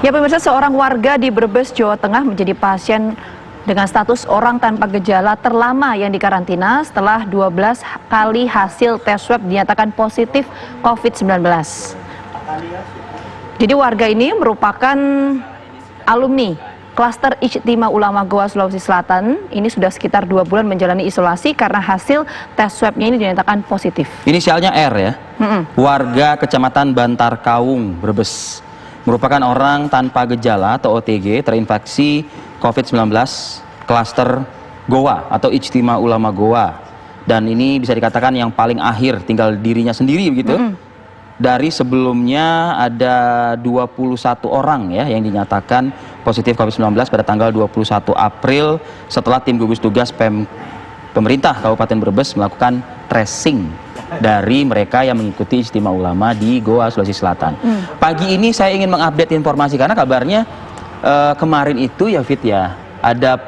Ya pemirsa, seorang warga di Brebes, Jawa Tengah menjadi pasien dengan status orang tanpa gejala terlama yang dikarantina setelah 12 kali hasil tes swab dinyatakan positif COVID-19. Jadi warga ini merupakan alumni klaster Ijtima Ulama Goa, Sulawesi Selatan. Ini sudah sekitar 2 bulan menjalani isolasi karena hasil tes swabnya ini dinyatakan positif. Inisialnya R ya, warga Kecamatan Bantar Kaung, Brebes. Merupakan orang tanpa gejala atau OTG terinfeksi COVID-19 klaster Goa atau Ijtima Ulama Goa. Dan ini bisa dikatakan yang paling akhir, tinggal dirinya sendiri begitu. Dari sebelumnya ada 21 orang ya yang dinyatakan positif COVID-19 pada tanggal 21 April setelah tim gugus tugas pemerintah Kabupaten Brebes melakukan tracing dari mereka yang mengikuti Ijtima Ulama di Goa, Sulawesi Selatan. Pagi ini saya ingin mengupdate informasi karena kabarnya kemarin itu ya Fit ya, ada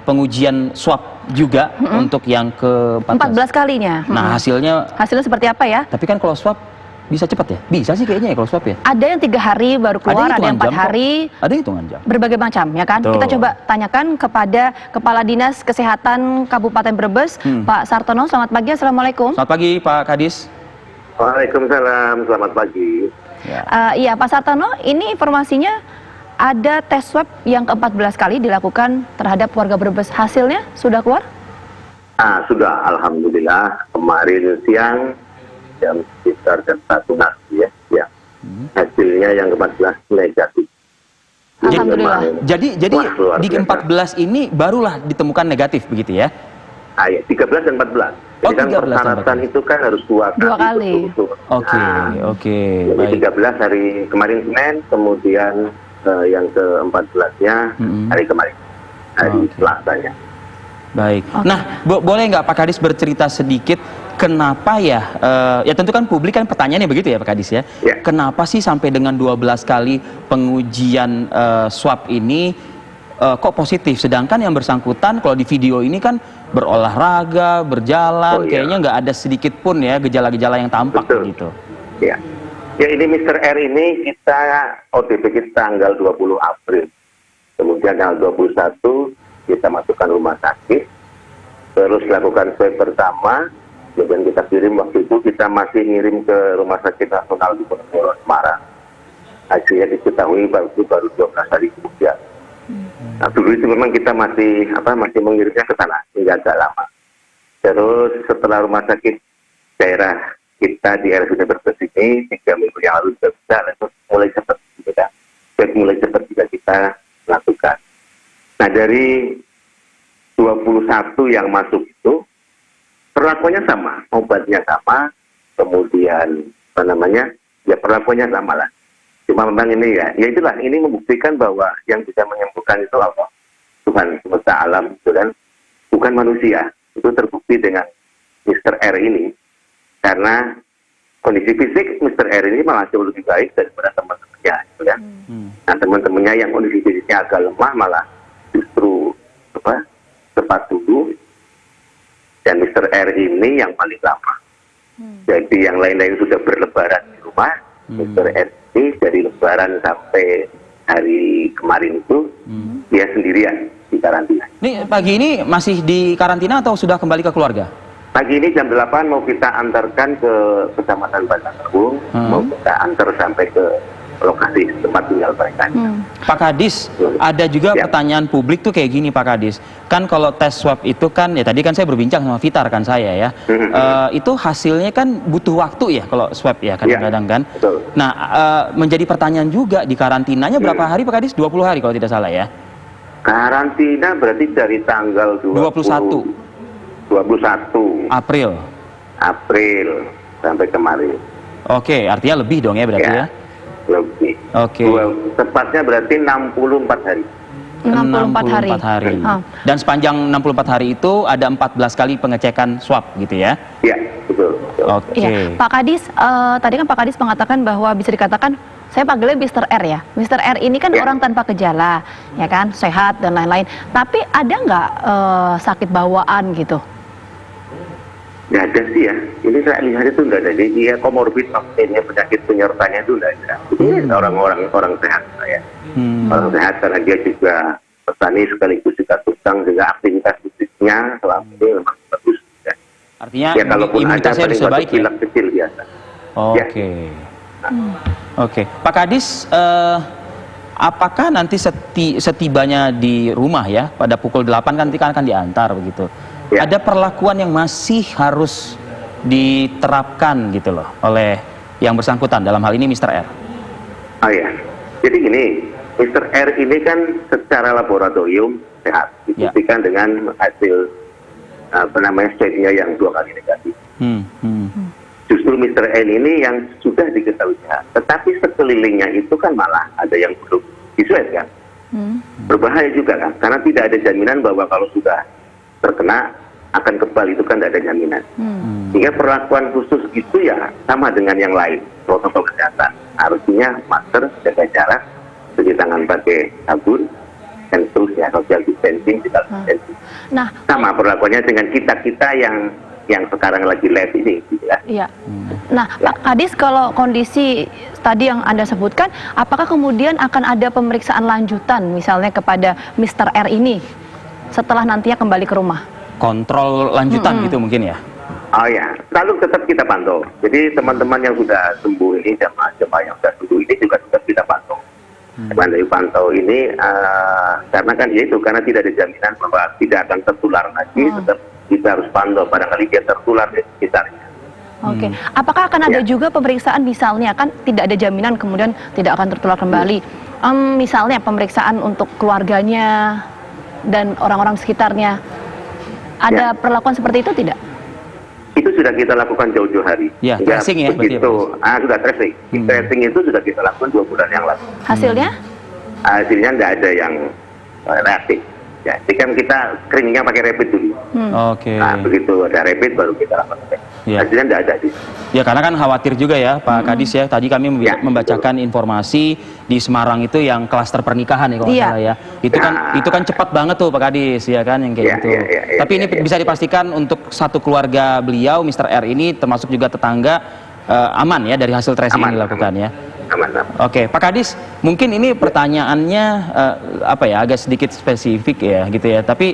pengujian swab juga untuk yang ke-14 kalinya. Nah hasilnya seperti apa ya? Tapi kan kalau swab bisa cepat ya? Bisa sih kayaknya ya kalau swab ya? Ada yang 3 hari baru keluar, ada yang 4 hari. Ada hitungan jam. Berbagai macam ya kan? Kita coba tanyakan kepada Kepala Dinas Kesehatan Kabupaten Brebes, Pak Sartono. Selamat pagi, Assalamualaikum. Selamat pagi Pak Kadis. Waalaikumsalam, selamat pagi. Iya Pak Sartono, ini informasinya ada tes swab yang ke-14 kali dilakukan terhadap warga Brebes. Hasilnya sudah keluar? Sudah, alhamdulillah. Kemarin siang jam sekitar jam 1 nanti ya. Hasilnya yang ke-14 negatif. Alhamdulillah. Jadi di ke-14 ini barulah ditemukan negatif begitu ya? Ya, 13 dan 14. Jadi kan persyaratan itu kan harus 2 kali. Oke. Jadi 13 hari kemarin Senin, kemudian yang ke-14-nya hari kemarin, hari Selasanya. Baik. Nah, boleh nggak Pak Kadis bercerita sedikit kenapa ya? Ya tentu kan publik kan pertanyaannya begitu ya Pak Kadis ya. Kenapa sih sampai dengan 12 kali pengujian swab ini kok positif? Sedangkan yang bersangkutan kalau di video ini kan berolahraga, berjalan, kayaknya nggak ada sedikit pun ya gejala-gejala yang tampak gitu. Ya, ini Mr. R ini kita ODP kita tanggal 20 April. Kemudian tanggal 21 kita masukkan rumah sakit, terus lakukan swab pertama, kemudian kita kirim, waktu itu kita masih ngirim ke Rumah Sakit Nasional di Ponorogo, Semarang. Hasilnya diketahui baru 12 hari kemudian. Nah dulu itu memang kita masih mengirimnya ke sana hingga agak lama. Terus setelah rumah sakit daerah kita di RSUD Brebes ini 3 minggu yang lalu sudah bisa, terus mulai cepat juga kita lakukan. Nah dari 21 yang masuk itu perlakuannya sama, obatnya sama, kemudian perlakuannya sama lah. Cuma memang ini itulah, ini membuktikan bahwa yang bisa menyembuhkan itu Allah, Tuhan semesta alam, itu kan, bukan manusia. Itu terbukti dengan Mr. R ini, karena kondisi fisik Mr. R ini malah jauh lebih baik daripada teman-temannya, gitu kan. Nah teman-temannya yang kondisi fisiknya agak lemah malah justru cepat dulu, dan Mr. R ini yang paling lama. Jadi yang lain-lain sudah berlebaran di rumah, Mr. R ini dari lebaran sampai hari kemarin itu dia sendirian di karantina. Ini pagi ini masih di karantina atau sudah kembali ke keluarga? Pagi ini jam 8 mau kita antarkan ke Kecamatan Bantar Kaung, mau kita antar sampai ke lokasi tempat tinggal mereka. Pak Kadis, ada juga pertanyaan publik tuh kayak gini Pak Kadis. Kan kalau tes swab itu kan, ya tadi kan saya berbincang sama Vitar kan saya ya. Itu hasilnya kan butuh waktu ya kalau swab ya kadang-kadang kan. Nah menjadi pertanyaan juga, di karantinanya berapa hari Pak Kadis? 20 hari kalau tidak salah ya. Karantina berarti dari tanggal 21 April sampai kemarin. Oke, artinya lebih dong ya berarti ya? Lebih. Tepatnya berarti 64 hari. 64 hari. Dan sepanjang 64 hari itu ada 14 kali pengecekan swab gitu ya? Iya, betul. Ya, Pak Kadis, tadi kan Pak Kadis mengatakan bahwa bisa dikatakan, saya panggilnya Mr. R ya. Mr. R ini kan orang tanpa gejala, ya kan, sehat dan lain-lain. Tapi ada nggak sakit bawaan gitu? Nggak ada sih ya. Ini saya lihat itu nggak ada. Dia komorbid, maksudnya penyakit penyertanya itu nggak ada. Ini orang sehat saya. Orang sehat karena dia juga petani sekaligus juga tukang, juga aktivitas fisiknya selama ini memang bagus. Ya. Artinya Ya, kalaupun imunitasnya ada sudah baik ya? pilek kecil biasa. Oke. Oke. Pak Kadis, apakah nanti setibanya di rumah ya, pada pukul 8 kan nanti akan diantar begitu. Ya. Ada perlakuan yang masih harus diterapkan gitu loh oleh yang bersangkutan, dalam hal ini Mr. R. Oh ya, jadi gini, Mr. R ini kan secara laboratorium sehat, dibuktikan dengan hasil swabnya yang 2 kali negatif. Justru Mr. N ini yang sudah diketahui sehat, tetapi sekelilingnya itu kan malah ada yang belum diswab kan. Berbahaya juga kan, karena tidak ada jaminan bahwa kalau sudah terkena akan kembali, itu kan tidak ada jaminan. Sehingga perlakuan khusus itu ya sama dengan yang lain, protokol kesehatan. Harusnya masker, jaga jarak, cuci tangan pakai sabun, dan seterusnya, social distancing, physical distancing. Nah, sama perlakuannya dengan kita-kita yang sekarang lagi live ini, gitu ya. iya. Nah, Pak Kadis, kalau kondisi tadi yang Anda sebutkan, apakah kemudian akan ada pemeriksaan lanjutan misalnya kepada Mr. R ini setelah nantinya kembali ke rumah? Kontrol lanjutan gitu mungkin ya? Oh ya, selalu tetap kita pantau. Jadi teman-teman yang sudah sembuh ini, jemaah yang sudah sembuh ini juga tetap kita pantau. Pantau ini karena kan ya itu, karena tidak ada jaminan bahwa tidak akan tertular lagi, tetap kita harus pantau, barangkali dia tertular di sekitarnya. Oke, apakah akan ada juga pemeriksaan misalnya, kan tidak ada jaminan kemudian tidak akan tertular kembali, misalnya pemeriksaan untuk keluarganya dan orang-orang sekitarnya, ada perlakuan seperti itu tidak? Itu sudah kita lakukan jauh-jauh hari. Ya, tracing ya berarti ya, begitu. Sudah tracing. Tracing itu sudah kita lakukan 2 bulan yang lalu. Hasilnya? Hasilnya nggak ada yang reaktif. Ya, jadi kan kita screeningnya pakai rapid dulu. Oke. Nah, begitu ada rapid baru kita lakukan tes. Ya. Hasilnya nggak ada sih. Ya, karena kan khawatir juga ya Pak Kadis ya. Tadi kami membacakan informasi di Semarang itu yang klaster pernikahan ya kalau nggak salah ya. Itu kan cepat banget tuh Pak Kadis ya kan yang kayak gitu. Tapi ini bisa dipastikan untuk satu keluarga beliau Mr. R ini termasuk juga tetangga aman ya dari hasil tracing yang dilakukan ya. Aman. Oke, Pak Kadis, mungkin ini pertanyaannya agak sedikit spesifik ya gitu ya. Tapi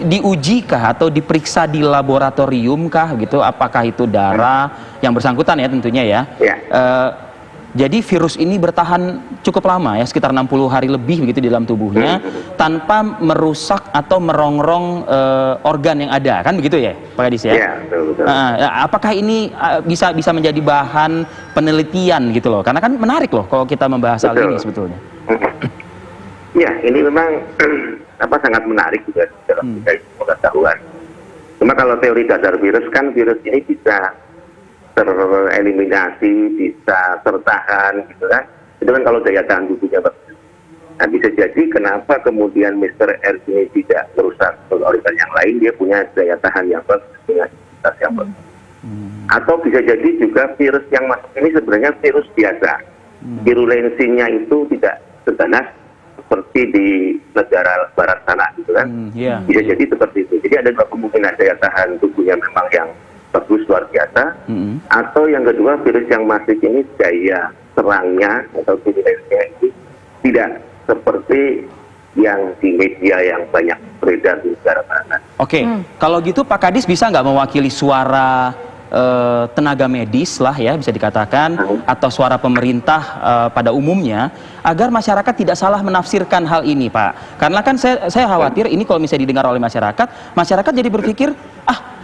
diuji kah atau diperiksa di laboratorium kah gitu? Apakah itu darah yang bersangkutan ya tentunya ya? Jadi virus ini bertahan cukup lama ya, sekitar 60 hari lebih begitu di dalam tubuhnya, tanpa merusak atau merongrong organ yang ada, kan begitu ya Pak Kadis ya? Iya, betul. Apakah ini bisa menjadi bahan penelitian gitu loh? Karena kan menarik loh kalau kita membahas hal ini sebetulnya. Ya, ini memang sangat menarik juga dalam pengetahuan. Cuma kalau teori dasar virus kan, virus ini bisa tereliminasi, bisa tertahan gitu kan. Itu kan kalau daya tahan tubuhnya bagus. Nah, bisa jadi kenapa kemudian Mr. R ini tidak merusak organ yang lain, dia punya daya tahan yang bagus, punya imunitas yang bagus. Atau bisa jadi juga virus yang masuk ini sebenarnya virus biasa. Virulensinya itu tidak seganas seperti di negara barat sana gitu kan. Bisa jadi seperti itu. Jadi ada kemungkinan daya tahan tubuhnya memang yang bagus, luar biasa. Atau yang kedua, virus yang masuk ini daya serangnya atau virulensinya itu tidak seperti yang di media yang banyak beredar di negara barat. Oke, kalau gitu Pak Kadis bisa nggak mewakili suara tenaga medis lah ya bisa dikatakan, atau suara pemerintah pada umumnya, agar masyarakat tidak salah menafsirkan hal ini Pak? Karena kan saya khawatir ini kalau misalnya didengar oleh masyarakat jadi berpikir,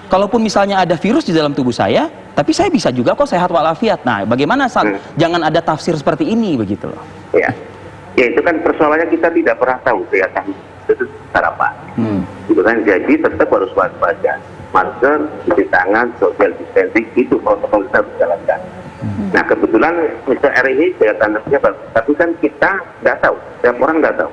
kalaupun misalnya ada virus di dalam tubuh saya, tapi saya bisa juga kok sehat walafiat. Nah, bagaimana jangan ada tafsir seperti ini begitu loh? Ya itu kan persoalannya, kita tidak pernah tahu daya tahan itu secara apa. Gitu kan, jadi tetap harus waspada. Masker, cuci tangan, social distancing, itu protokol kita harus jalankan. Nah, kebetulan Mr. R ini daya tahan tubuhnya bagus, tapi kan kita nggak tahu, setiap orang nggak tahu.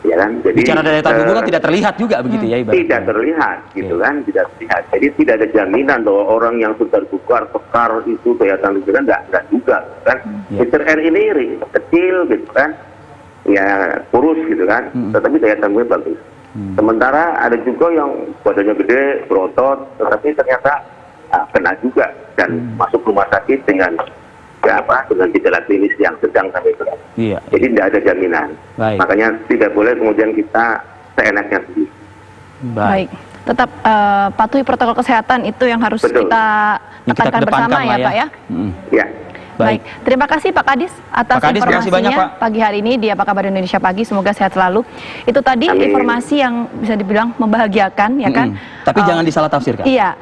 Ya kan? Jadi bicara daya tahan tubuh kan tidak terlihat juga begitu ya ibaratnya. Tidak terlihat gitu kan, tidak terlihat. Jadi tidak ada jaminan bahwa orang yang sudah tekar itu daya tahan tubuhnya nggak juga kan. Mr. R ini kecil gitu kan, ya kurus gitu kan, tetapi daya tahan tubuhnya bagus. Sementara ada juga yang badannya gede, berotot, tetapi ternyata kena juga dan masuk rumah sakit dengan dengan gejala klinis yang sedang sampai berat. Iya. Jadi tidak ada jaminan. Baik. Makanya tidak boleh kemudian kita seenaknya sendiri. Baik. Tetap patuhi protokol kesehatan itu yang harus Betul. kita Yang kita tekankan bersama kedepankan ya lah Pak ya. Ya. Baik, terima kasih Pak Kadis atas Pak Kadis, terima kasih informasinya banyak, Pak. pagi hari ini di Apa Kabar Indonesia Pagi. Semoga sehat selalu. Itu tadi Amin. informasi yang bisa dibilang membahagiakan, ya kan? Tapi jangan disalah tafsirkan. Iya.